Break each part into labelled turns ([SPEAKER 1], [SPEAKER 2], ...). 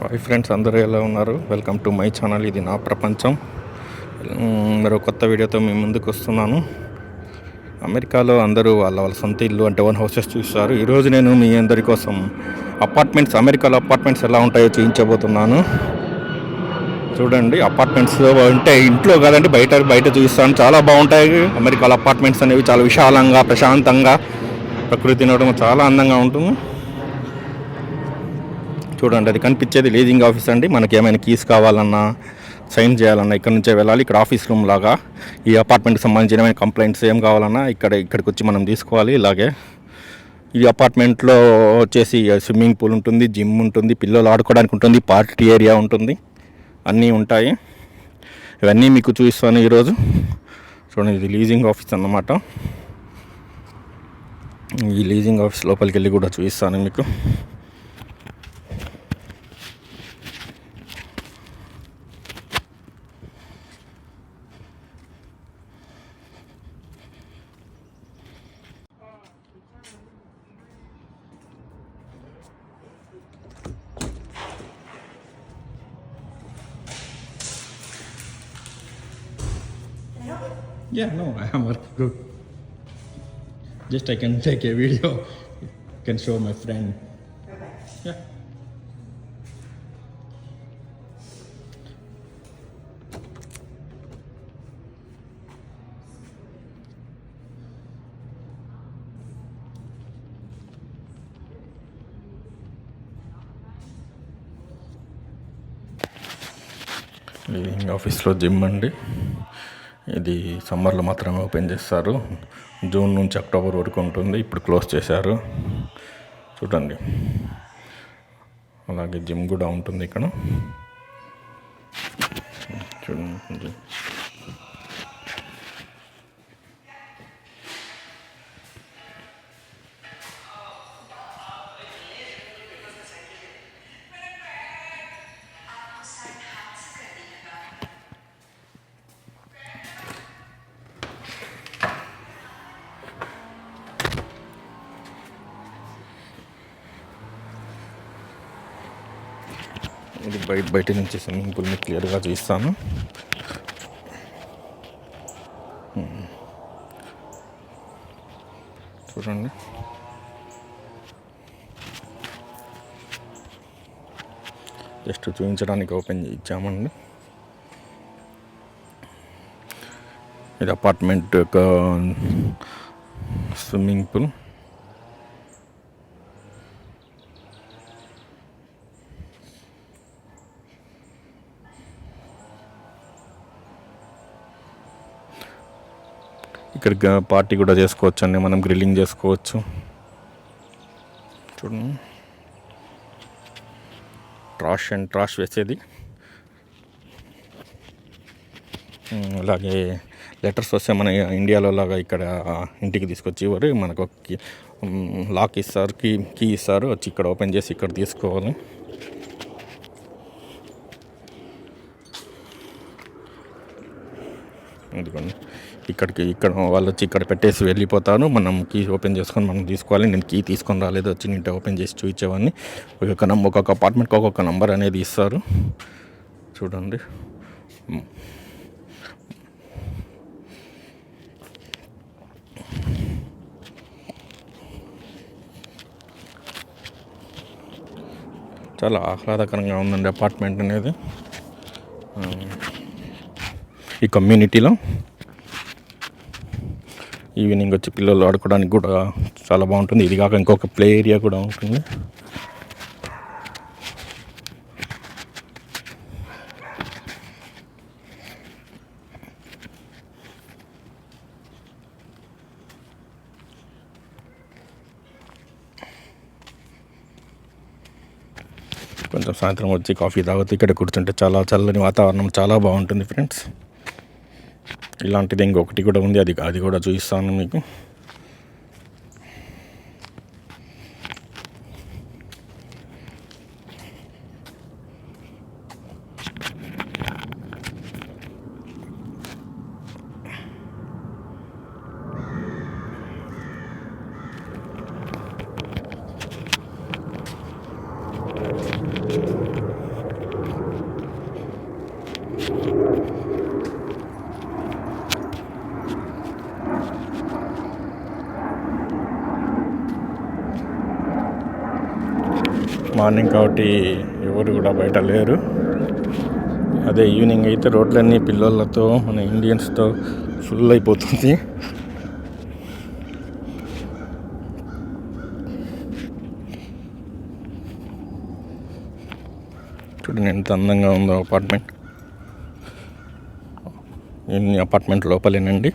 [SPEAKER 1] Hi friends, అందరూ ఎలా ఉన్నారు? Welcome to my channel. ఇది నా ప్రపంచం. మరో కొత్త వీడియోతో మీ ముందుకు వస్తున్నాను. అమెరికాలో అందరూ వాళ్ళ సొంత ఇల్లు అంటే ఓన్ హౌసెస్ చూస్తారు. ఈరోజు నేను మీ అందరి కోసం అమెరికాలో అపార్ట్మెంట్స్ ఎలా ఉంటాయో చూపించబోతున్నాను. చూడండి, అపార్ట్మెంట్స్ అంటే ఇంట్లో కాదండి, బయట చూపిస్తాను. చాలా బాగుంటాయి అమెరికాలో అపార్ట్మెంట్స్ అనేవి. చాలా విశాలంగా, ప్రశాంతంగా, ప్రకృతి నడవడం చాలా అందంగా ఉంటుంది. చూడండి, అది కనిపించేది లీజింగ్ ఆఫీస్ అండి. మనకి ఏమైనా కీస్ కావాలన్నా, సైన్ చేయాలన్నా ఇక్కడ నుంచే వెళ్ళాలి. ఇక్కడ ఆఫీస్ రూమ్ లాగా ఈ అపార్ట్మెంట్కి సంబంధించిన ఏమైనా కంప్లైంట్స్ ఏం కావాలన్నా ఇక్కడికి వచ్చి మనం తీసుకోవాలి. ఇలాగే ఈ అపార్ట్మెంట్లో వచ్చేసి స్విమ్మింగ్ పూల్ ఉంటుంది, జిమ్ ఉంటుంది, పిల్లలు ఆడుకోవడానికి ఉంటుంది, పార్టీ ఏరియా ఉంటుంది, అన్నీ ఉంటాయి. ఇవన్నీ మీకు చూపిస్తాను ఈరోజు. చూడండి, ఇది లీజింగ్ ఆఫీస్ అన్నమాట. ఈ లీజింగ్ ఆఫీస్ లోపలికి వెళ్ళి కూడా చూపిస్తాను మీకు. Yeah, no, I am working good. Just I can take a video, can show my friend. Yeah. Leaving ఆఫీస్లో జిమ్ అండి. ఇది సమ్మర్లో మాత్రమే ఓపెన్ చేస్తారు. జూన్ నుంచి అక్టోబర్ వరకు ఉంటుంది. ఇప్పుడు క్లోజ్ చేశారు. చూడండి, అలాగే జిమ్ కూడా ఉంటుంది ఇక్కడ. చూడండి, ఇది బయట నుంచి స్విమ్మింగ్ పూల్ని క్లియర్గా చూస్తాను. చూడండి, జస్ట్ చూపించడానికి ఓపెన్ ఇచ్చామండి. ఇది అపార్ట్మెంట్ యొక్క స్విమ్మింగ్ పూల్. ఇక్కడ పార్టీ కూడా చేసుకోవచ్చు అండి, మనం గ్రిల్లింగ్ చేసుకోవచ్చు. చూడండి, ట్రాష్ వేసేది. అలాగే లెటర్స్ వస్తే మన ఇండియాలో లాగా ఇక్కడ ఇంటికి తీసుకొచ్చి ఇవ్వరు. మనకు లాక్ ఇస్తారు, కీ ఇస్తారు, వచ్చి ఇక్కడ ఓపెన్ చేసి ఇక్కడ తీసుకోవాలి. ఎందుకండి, ఇక్కడ వాళ్ళు వచ్చి ఇక్కడ పెట్టేసి వెళ్ళిపోతారు. మనం కీ ఓపెన్ చేసుకొని మనం తీసుకోవాలి. నేను కీ తీసుకొని రాలేదు, వచ్చి నేను ఓపెన్ చేసి చూపించేవాడిని. ఒక్కొక్క అపార్ట్మెంట్కి ఒక్కొక్క నంబర్ అనేది ఇస్తారు. చూడండి, చాలా ఆహ్లాదకరంగా ఉందండి అపార్ట్మెంట్ అనేది. ఈ కమ్యూనిటీలో ఈవినింగ్ వచ్చి పిల్లలు ఆడుకోవడానికి కూడా చాలా బాగుంటుంది. ఇది కాక ఇంకొక ప్లే ఏరియా కూడా ఉంటుంది. కొంచెం సాయంత్రం వచ్చి కాఫీ తాగుతూ ఇక్కడ కూర్చుంటే చాలా చల్లని వాతావరణం, చాలా బాగుంటుంది ఫ్రెండ్స్. ఇలాంటిది ఇంకొకటి కూడా ఉంది, అది కూడా చూపిస్తాను మీకు. మార్నింగ్ కాబట్టి ఎవరు కూడా బయట లేరు. అదే ఈవినింగ్ అయితే రోడ్లన్నీ పిల్లలతో మన ఇండియన్స్తో ఫుల్ అయిపోతుంది. చూడండి ఎంత అందంగా ఉందో అపార్ట్మెంట్. ఇన్ని అపార్ట్మెంట్ లోపలేనండి.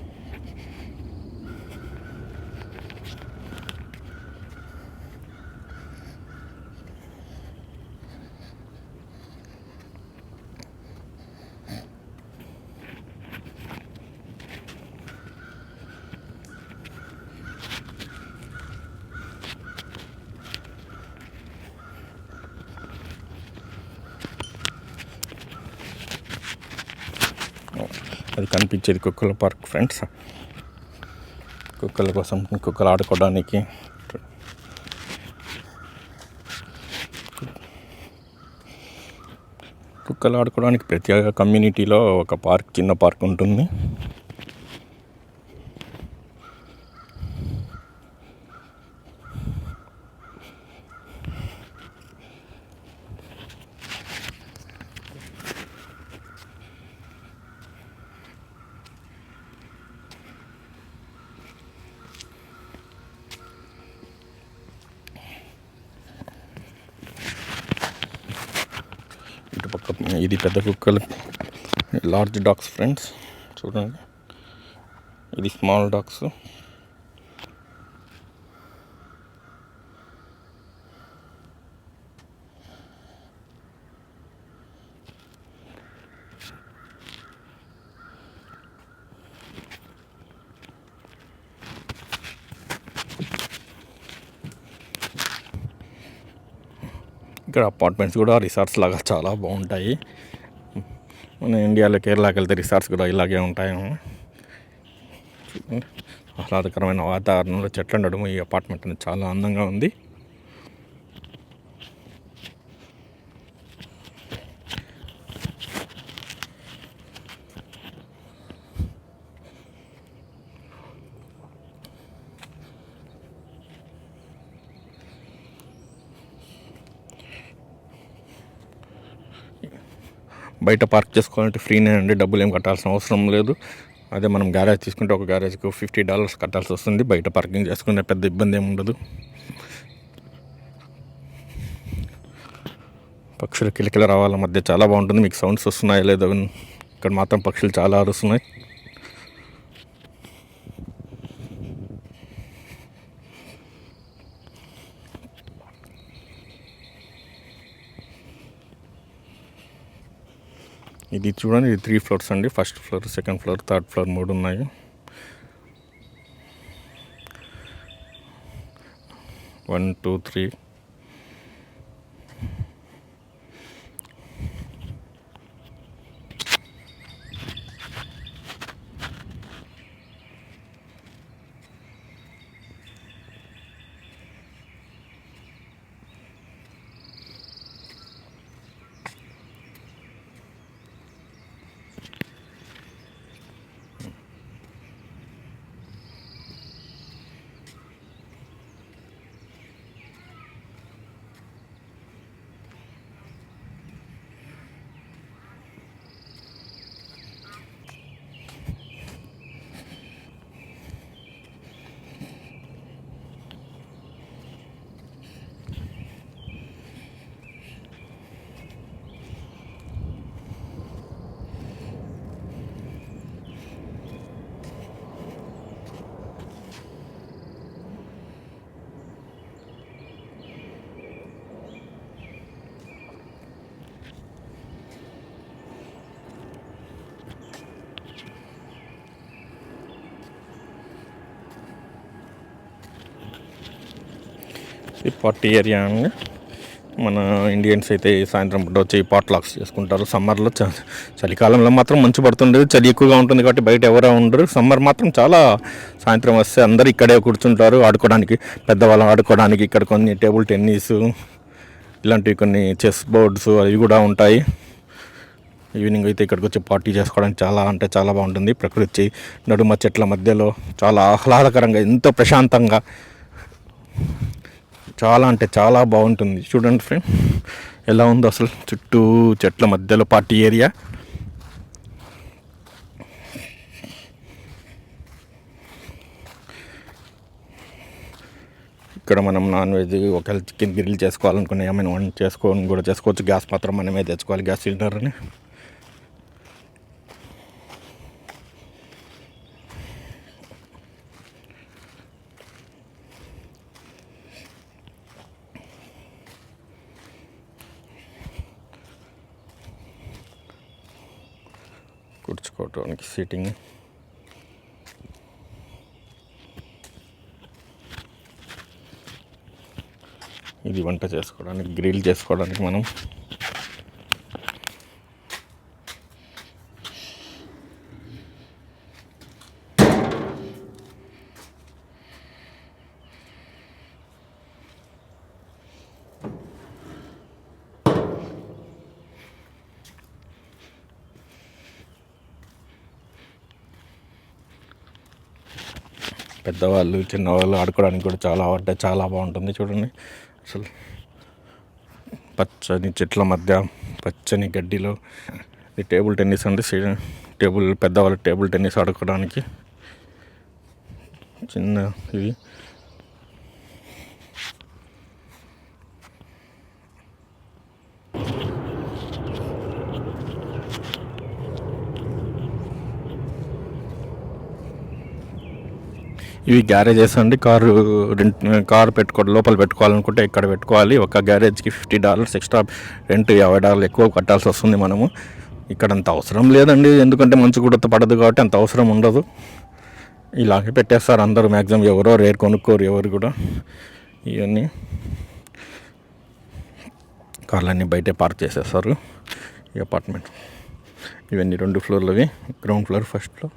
[SPEAKER 1] అది కనిపించేది కుక్కల పార్క్ ఫ్రెండ్స్. కుక్కల కోసం, కుక్కలు ఆడుకోవడానికి. కుక్కలు ఆడుకోవడానికి ప్రత్యేక కమ్యూనిటీలో ఒక పార్క్, చిన్న పార్క్ ఉంటుంది. ఇటుపక్క ఇది పెద్ద కుక్కలు, లార్జ్ డాగ్స్ ఫ్రెండ్స్. చూడండి, ఇది స్మాల్ డాగ్స్. ఇక్కడ అపార్ట్మెంట్స్ కూడా రిసార్ట్స్ లాగా చాలా బాగుంటాయి. మన ఇండియాలో కేరళకి వెళ్తే రిసార్ట్స్ కూడా ఇలాగే ఉంటాయి. ఆహ్లాదకరమైన వాతావరణంలో చెట్ల నడుము ఈ అపార్ట్మెంట్ అనేది చాలా అందంగా ఉంది. బయట పార్క్ చేసుకోవాలంటే ఫ్రీనే అండి, డబ్బులు ఏం కట్టాల్సిన అవసరం లేదు. అదే మనం గ్యారేజ్ తీసుకుంటే ఒక గ్యారేజ్కి $50 కట్టాల్సి వస్తుంది. బయట పార్కింగ్ చేసుకునే పెద్ద ఇబ్బంది ఏమి ఉండదు. పక్షుల కిలకిల రావాల మధ్య చాలా బాగుంటుంది. మీకు సౌండ్స్ వస్తున్నాయో లేదో, ఇక్కడ మాత్రం పక్షులు చాలా అరుస్తున్నాయి. ఇది చూడండి, ఇది 3 floors అండి. First floor, second floor, third floor 3 ఉన్నాయి. 1 2 3. ఈ పార్టీ ఏరియా అండి. మన ఇండియన్స్ అయితే సాయంత్రం పూట వచ్చి పాట్లాక్స్ చేసుకుంటారు. సమ్మర్లో చలికాలంలో మాత్రం మంచు పడుతుండేది, చలి ఎక్కువగా ఉంటుంది కాబట్టి బయట ఎవరో ఉండరు. సమ్మర్ మాత్రం చాలా, సాయంత్రం వస్తే అందరు ఇక్కడే కూర్చుంటారు ఆడుకోవడానికి. పెద్దవాళ్ళు ఆడుకోవడానికి ఇక్కడ కొన్ని టేబుల్ టెన్నిస్, ఇలాంటివి కొన్ని చెస్ బోర్డ్స్ అవి కూడా ఉంటాయి. ఈవినింగ్ అయితే ఇక్కడికి వచ్చి పార్టీ చేసుకోవడానికి చాలా అంటే చాలా బాగుంటుంది. ప్రకృతి నడుమ చెట్ల మధ్యలో చాలా ఆహ్లాదకరంగా, ఎంతో ప్రశాంతంగా చాలా అంటే చాలా బాగుంటుంది. చూడండి ఫ్రెండ్ ఎలా ఉందో అసలు, చుట్టూ చెట్ల మధ్యలో పార్టీ ఏరియా. ఇక్కడ మనం నాన్ వెజ్ ఒకవేళ చికెన్ గ్రిల్ చేసుకోవాలనుకున్న ఏమైనా వంట చేసుకొని కూడా చేసుకోవచ్చు. గ్యాస్ మాత్రం మనమే తెచ్చుకోవాలి, గ్యాస్ సిలిండర్ని. కూర్చోవడానికి సీటింగ్, ఇది వంట చేసుకోవడానికి, గ్రిల్ చేసుకోవడానికి మనం పెద్దవాళ్ళు చిన్నవాళ్ళు ఆడుకోవడానికి కూడా చాలా బాగుంటుంది. చూడండి అసలు పచ్చని చెట్ల మధ్య పచ్చని గడ్డిలో. ఇది టేబుల్ టెన్నిస్ అండి. పెద్దవాళ్ళు టేబుల్ టెన్నిస్ ఆడుకోవడానికి చిన్న ఇది. ఇవి గ్యారేజెస్ అండి. కారు లోపల పెట్టుకోవాలనుకుంటే ఇక్కడ పెట్టుకోవాలి. ఒక గ్యారేజ్కి $50 ఎక్స్ట్రా రెంట్, $50 ఎక్కువ కట్టాల్సి వస్తుంది మనము. ఇక్కడ అంత అవసరం లేదండి, ఎందుకంటే మంచు కూడా పడదు కాబట్టి అంత అవసరం ఉండదు. ఇలాగే పెట్టేస్తారు అందరూ, మ్యాక్సిమం ఎవరో రేర్ కొనుక్కోరు ఎవరు కూడా. ఇవన్నీ కార్లన్నీ బయటే పార్క్ చేసేస్తారు. ఈ అపార్ట్మెంట్ ఇవన్నీ 2 ఫ్లోర్లవి. Ground floor, first floor.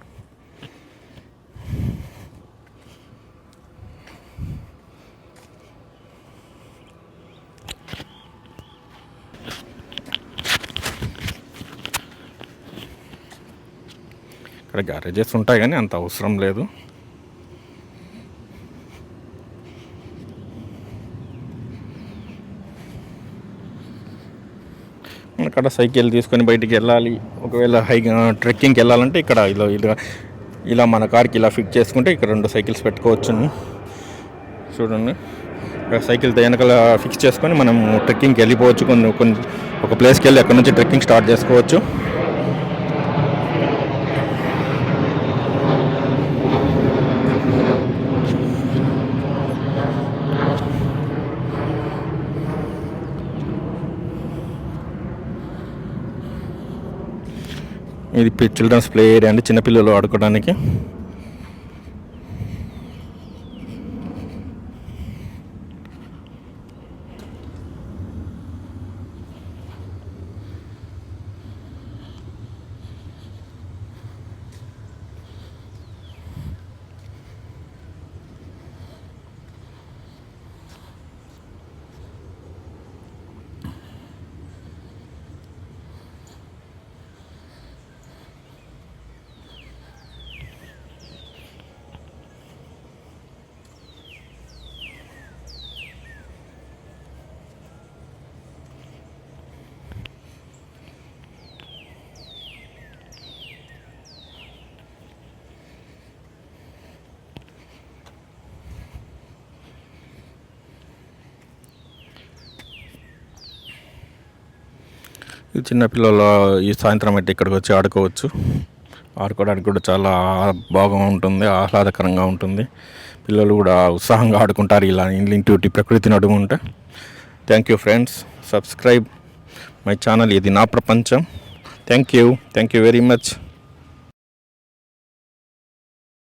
[SPEAKER 1] ఇక్కడ గ్యారేజెస్ ఉంటాయి కానీ అంత అవసరం లేదు. అక్కడ సైకిల్ తీసుకొని బయటికి వెళ్ళాలి. ఒకవేళ ట్రెక్కింగ్కి వెళ్ళాలంటే ఇక్కడ ఇలా మన కార్కి ఇలా ఫిక్స్ చేసుకుంటే ఇక్కడ 2 సైకిల్స్ పెట్టుకోవచ్చు. చూడండి, ఇక్కడ సైకిల్ వెనకాల ఫిక్స్ చేసుకొని మనం ట్రెక్కింగ్కి వెళ్ళిపోవచ్చు. కొన్ని ఒక ప్లేస్కి వెళ్ళి అక్కడ నుంచి ట్రెక్కింగ్ స్టార్ట్ చేసుకోవచ్చు. ఇది చిల్డ్రన్స్ ప్లే ఏరియా అండి, చిన్నపిల్లలు ఆడుకోవడానికి. ఈ చిన్నపిల్లలు ఈ సాయంత్రం అయితే ఇక్కడికి వచ్చి ఆడుకోవడానికి కూడా చాలా బాగా ఉంటుంది, ఆహ్లాదకరంగా ఉంటుంది. పిల్లలు కూడా ఉత్సాహంగా ఆడుకుంటారు ఇలా ఇంటి ప్రకృతిని అడుగుంటే. Thank you friends, subscribe my channel, ఇది నా ప్రపంచం. Thank you very much.